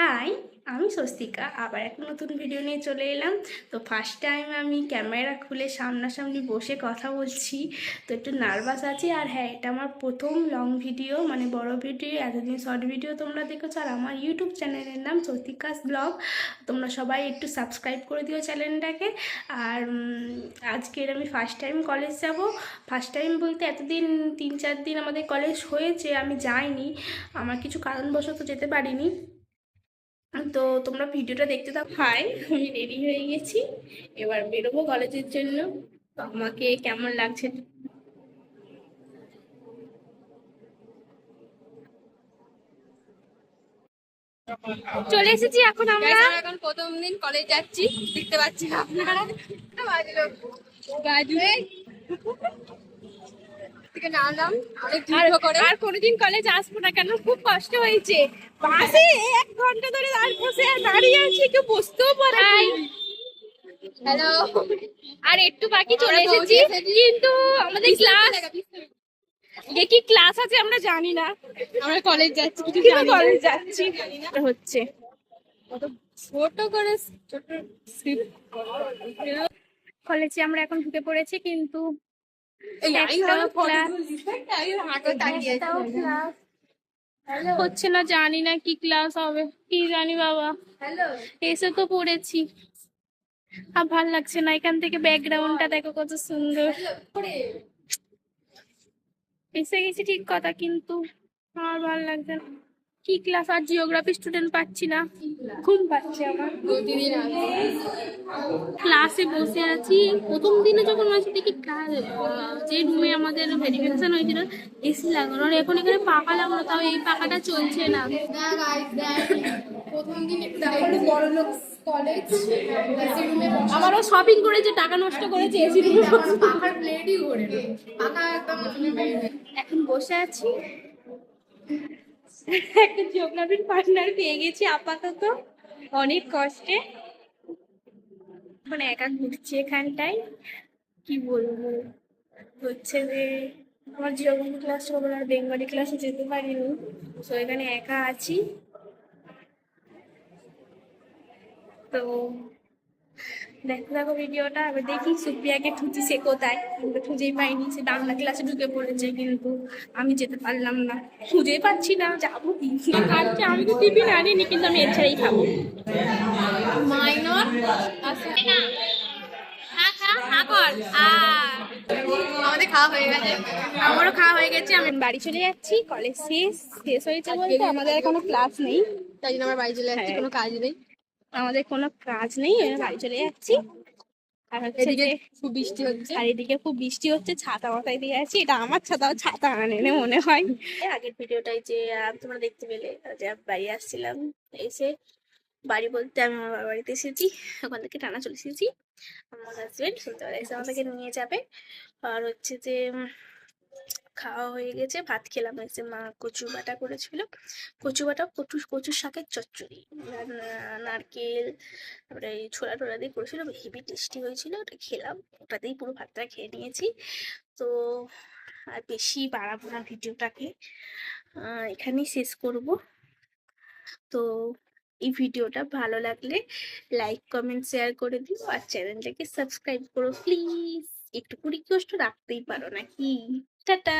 High, আমি স্বস্তিকা আবার একটা নতুন ভিডিও নিয়ে চলে এলাম। তো ফার্স্ট টাইম আমি ক্যামেরা খুলে সামনাসামনি বসে কথা বলছি, তো একটু নার্ভাস আছি। আর হ্যাঁ, এটা আমার প্রথম লং ভিডিও, মানে বড় ভিডিও। এতদিন শর্ট ভিডিও তোমরা দেখেছো, আর আমার ইউটিউব চ্যানেলের নাম স্বস্তিকাস ব্লগ। তোমরা সবাই একটু সাবস্ক্রাইব করে দিও চ্যানেলটাকে। আর আজকের আমি ফার্স্ট টাইম কলেজ যাব। ফার্স্ট টাইম বলতে এতদিন 3-4 দিন আমাদের কলেজ হয়েছে, আমি যাইনি, আমার কিছু কারণবশত যেতে পারিনি। তো তোমরা ভিডিওটা দেখতে থাকো। হাই, আমি রেডি হয়ে গেছি, এবার বেরোবো কলেজের জন্য। তো আমাকে কেমন লাগছে চলে এসেছি এখন আমরা এখন প্রথম দিন কলেজ যাচ্ছি, দেখতে পাচ্ছি না আপনারা। থেকে নামলাম অনেক দীর্ঘ করে। আর কোনোদিন কলেজ আসবো না কেন, খুব কষ্ট হয়েছে। বাসে 1 ঘন্টা ধরে বসে দাঁড়িয়ে আছি, কেউ বসতেও পারে। হ্যালো, আর একটু বাকি চলে এসেছি, কিন্তু আমাদের ক্লাস কি ক্লাস আছে আমরা জানি না। আমরা কলেজ যাচ্ছি, কিছু কিন্তু জানি কলেজ যাচ্ছি হচ্ছে। ছোট করে কলেজে আমরা এখন ঢুকে পড়েছি, কিন্তু হচ্ছে না, জানি না কি ক্লাস হবে, কি জানি বাবা। এসে তো পড়েছি, আর ভাল লাগছে না। এখান থেকে ব্যাকগ্রাউন্ডটা দেখো কত সুন্দর। এসে গেছি ঠিক কথা, কিন্তু আমার ভাল লাগছে না। কি ক্লাস? আর জিওগ্রাফি স্টুডেন্ট পাচ্ছি না, ঘুম পাচ্ছে আমার। ক্লাসে বসে আছি, প্রথম দিনে যখন আসি দেখি ক্লাস, যে রুমে আমাদের ভেরিফিকেশন হয়েছিল এসি লাগানো, আর এখন এখানে পাখা লাগানো, তাও এই পাখাটা চলছে না। প্রথম দিন একটু বড়লোক কলেজ, আমারও শপিং করেছে, টাকা নষ্ট করেছে এসি রুমে। পাখার প্লেটই ঘোরে না, পাখা একদম। এখন বসে আছি, একটা জিওগ্রাফির পার্টনার পেয়ে গেছি আপাতত, অনেক কষ্টে। মানে একা ঘুরছি এখানটায়, কি বলবো। হচ্ছে যে আমার জিওগ্রাফি ক্লাস হবে, আর বেঙ্গলি ক্লাসে যেতে পারিনি, তো এখানে একা আছি। তো দেখো দেখো ভিডিওটা, এবার দেখি সুপ্রিয়াকে খুঁজিছে কোথায়, কিন্তু খুঁজেই পাইনি। সে বাংলা ক্লাসে ঢুকে পড়েছে, কিন্তু আমি যেতে পারলাম না, খুঁজেই পাচ্ছি না, যাবো কি। আজকে আমি তো টিফিন আনিনি, কিন্তু আমি এছাড়াই খাবো। মাইনর আমাদের খাওয়া হয়ে গেছে, আমারও খাওয়া হয়ে গেছে, আমি বাড়ি চলে যাচ্ছি। কলেজ শেষ শেষ হয়েছে বলতে আমাদের কোনো ক্লাস নেই, তাই জন্য আমরা বাড়ি চলে যাচ্ছি, কোনো কাজ নেই। আমাদের কোনো কাজ নেই, বাড়ি চলে যাচ্ছি। আর হচ্ছে এদিকে যে খুব বৃষ্টি হচ্ছে, আর এদিকে খুব বৃষ্টি হচ্ছে, ছাতা মাথায় দিয়ে আছি। এটা আমার ছাতাও ছাতা আনেনে মনে হয়। আগের ভিডিওটাই যে তোমরা দেখতে পেলে, যে বাড়ি আসছিলাম, এসে বাড়ি বলতে আমি আমার বাবার বাড়িতে এসেছি, ওখান থেকে টানা চলে এসেছি। আমার হাজবেন্ড সন্ধ্যাবেলা এসে আমাদেরকে নিয়ে যাবে। আর হচ্ছে যে খাওয়া হয়ে গেছে, ভাত খেলাম। এসে মা কচু বাটা করেছিল, কচু বাটা, কচু শাকের চচ্চড়ি, নারকেল, তারপরে এই ছোলা টোলা দিয়ে করেছিল, হেভি টেস্টি হয়েছিল। ওটা খেলাম, ওটাতেই পুরো ভাতটা খেয়ে নিয়েছি। তো আর বেশি বাড়াবো না ভিডিওটাকে, এখানেই শেষ করব। তো এই ভিডিওটা ভালো লাগলে লাইক কমেন্ট শেয়ার করে দিও, আর চ্যানেলটাকে সাবস্ক্রাইব করো প্লিজ। একটু রিকোয়েস্ট রাখতেই পারো নাকি? টাটা।